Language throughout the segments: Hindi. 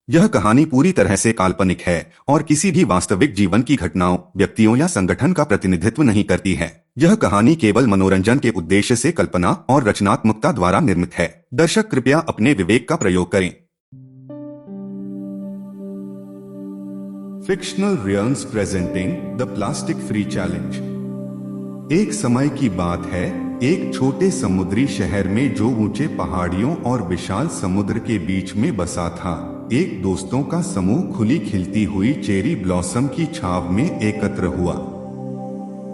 यह कहानी पूरी तरह से काल्पनिक है और किसी भी वास्तविक जीवन की घटनाओं, व्यक्तियों या संगठन का प्रतिनिधित्व नहीं करती है। यह कहानी केवल मनोरंजन के उद्देश्य से कल्पना और रचनात्मकता द्वारा निर्मित है। दर्शक कृपया अपने विवेक का प्रयोग करें। Fictional reels presenting the plastic free challenge. एक समय की बात है, एक छोटे समुद्री शहर में जो ऊंचे पहाड़ियों और विशाल समुद्र के बीच में बसा था, एक दोस्तों का समूह खुली खिलती हुई चेरी ब्लॉसम की छाव में एकत्र हुआ।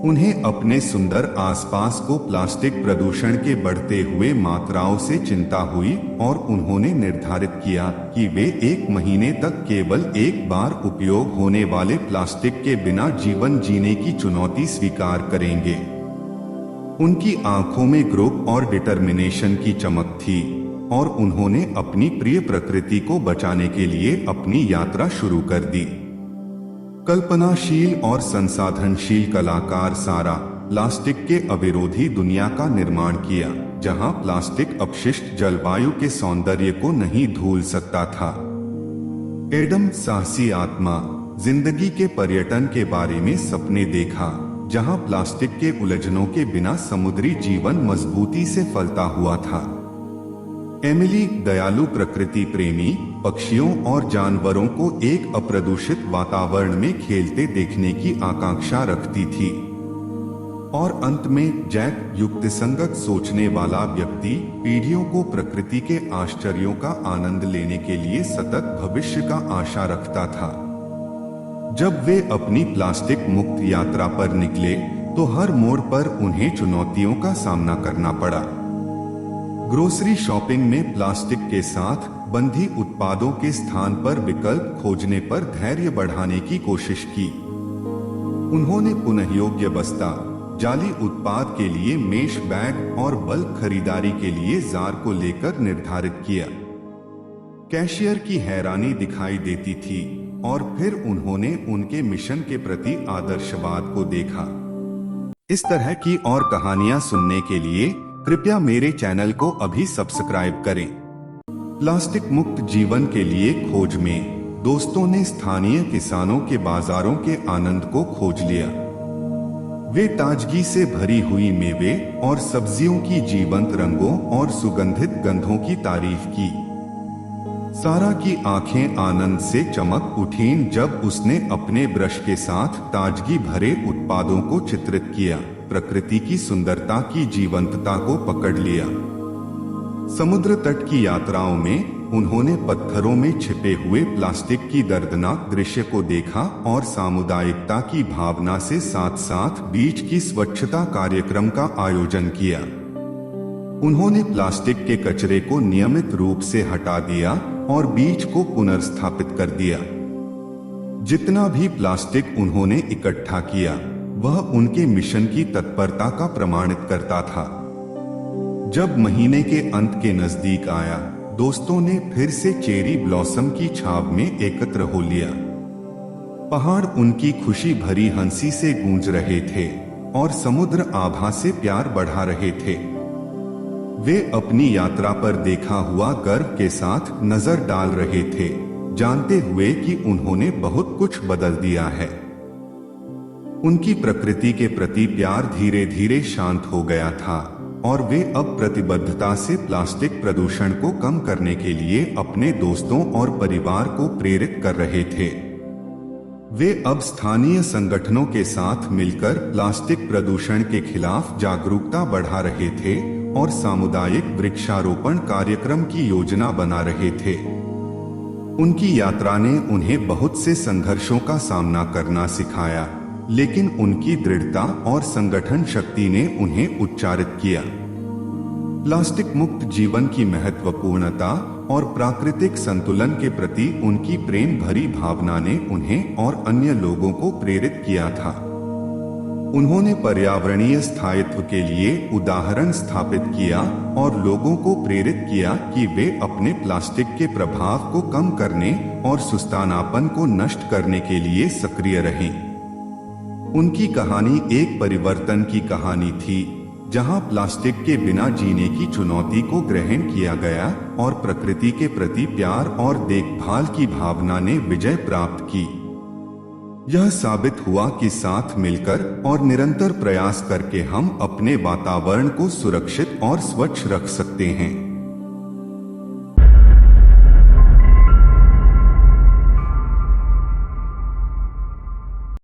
उन्हें अपने सुंदर आसपास को प्लास्टिक प्रदूषण के बढ़ते हुए मात्राओं से चिंता हुई और उन्होंने निर्धारित किया कि वे एक महीने तक केवल एक बार उपयोग होने वाले प्लास्टिक के बिना जीवन जीने की चुनौती स्वीकार करेंगे। उनकी आंखों में ग्रोथ और डिटर्मिनेशन की चमक थी और उन्होंने अपनी प्रिय प्रकृति को बचाने के लिए अपनी यात्रा शुरू कर दी। कल्पनाशील और संसाधनशील कलाकार सारा प्लास्टिक के अविरोधी दुनिया का निर्माण किया, जहां प्लास्टिक अपशिष्ट जलवायु के सौंदर्य को नहीं धूल सकता था। एडम साहसी आत्मा जिंदगी के पर्यटन के बारे में सपने देखा, जहां प्लास्टिक के उलझनों के बिना समुद्री जीवन मजबूती से फलता हुआ था। एमिली दयालु प्रकृति प्रेमी, पक्षियों और जानवरों को एक अप्रदूषित वातावरण में खेलते देखने की आकांक्षा रखती थी। और अंत में जैक युक्तिसंगत सोचने वाला व्यक्ति, पीढ़ियों को प्रकृति के आश्चर्यों का आनंद लेने के लिए सतत भविष्य का आशा रखता था। जब वे अपनी प्लास्टिक मुक्त यात्रा पर निकले तो हर मोड़ पर उन्हें चुनौतियों का सामना करना पड़ा। ग्रोसरी शॉपिंग में प्लास्टिक के साथ बंधी उत्पादों के स्थान पर विकल्प खोजने पर धैर्य बढ़ाने की कोशिश की। उन्होंने पुनः योग्य बस्ता, जाली उत्पाद के लिए मेश बैग और बल्क खरीदारी के लिए जार को लेकर निर्धारित किया। कैशियर की हैरानी दिखाई देती थी और फिर उन्होंने उनके मिशन के प्रति आदर्शवाद को देखा। इस तरह की और कहानियां सुनने के लिए कृपया मेरे चैनल को अभी सब्सक्राइब करें। प्लास्टिक मुक्त जीवन के लिए खोज में दोस्तों ने स्थानीय किसानों के बाजारों के आनंद को खोज लिया। वे ताजगी से भरी हुई मेवे और सब्जियों की जीवंत रंगों और सुगंधित गंधों की तारीफ की। सारा की आंखें आनंद से चमक उठीं जब उसने अपने ब्रश के साथ ताजगी भरे उत्पादों को चित्रित किया, प्रकृति की सुंदरता की जीवंतता को पकड़ लिया। समुद्र तट की यात्राओं में उन्होंने पत्थरों में छिपे हुए प्लास्टिक की दर्दनाक दृश्य को देखा और सामुदायिकता की भावना से साथ साथ बीच की स्वच्छता कार्यक्रम का आयोजन किया। उन्होंने प्लास्टिक के कचरे को नियमित रूप से हटा दिया और बीच को पुनर्स्थापित कर दिया। जितना भी प्लास्टिक उन्होंने इकट्ठा किया, वह उनके मिशन की तत्परता का प्रमाणित करता था। जब महीने के अंत के नजदीक आया, दोस्तों ने फिर से चेरी ब्लॉसम की छाव में एकत्र हो लिया। पहाड़ उनकी खुशी भरी हंसी से गूंज रहे थे और समुद्र आभा से प्यार बढ़ा रहे थे। वे अपनी यात्रा पर देखा हुआ गर्व के साथ नजर डाल रहे थे, जानते हुए कि उन्होंने बहुत कुछ बदल दिया है। उनकी प्रकृति के प्रति प्यार धीरे धीरे शांत हो गया था और वे अब प्रतिबद्धता से प्लास्टिक प्रदूषण को कम करने के लिए अपने दोस्तों और परिवार को प्रेरित कर रहे थे। वे अब स्थानीय संगठनों के साथ मिलकर प्लास्टिक प्रदूषण के खिलाफ जागरूकता बढ़ा रहे थे और सामुदायिक वृक्षारोपण कार्यक्रम की योजना बना रहे थे। उनकी यात्रा ने उन्हें बहुत से संघर्षों का सामना करना सिखाया, लेकिन उनकी दृढ़ता और संगठन शक्ति ने उन्हें उच्चारित किया। प्लास्टिक मुक्त जीवन की महत्वपूर्णता और प्राकृतिक संतुलन के प्रति उनकी प्रेम भरी भावना ने उन्हें और अन्य लोगों को प्रेरित किया था। उन्होंने पर्यावरणीय स्थायित्व के लिए उदाहरण स्थापित किया और लोगों को प्रेरित किया कि वे अपने प्लास्टिक के प्रभाव को कम करने और सुस्तानापन को नष्ट करने के लिए सक्रिय रहें। उनकी कहानी एक परिवर्तन की कहानी थी, जहां प्लास्टिक के बिना जीने की चुनौती को ग्रहण किया गया और प्रकृति के प्रति प्यार और देखभाल की भावना ने विजय प्राप्त की। यह साबित हुआ कि साथ मिलकर और निरंतर प्रयास करके हम अपने वातावरण को सुरक्षित और स्वच्छ रख सकते हैं।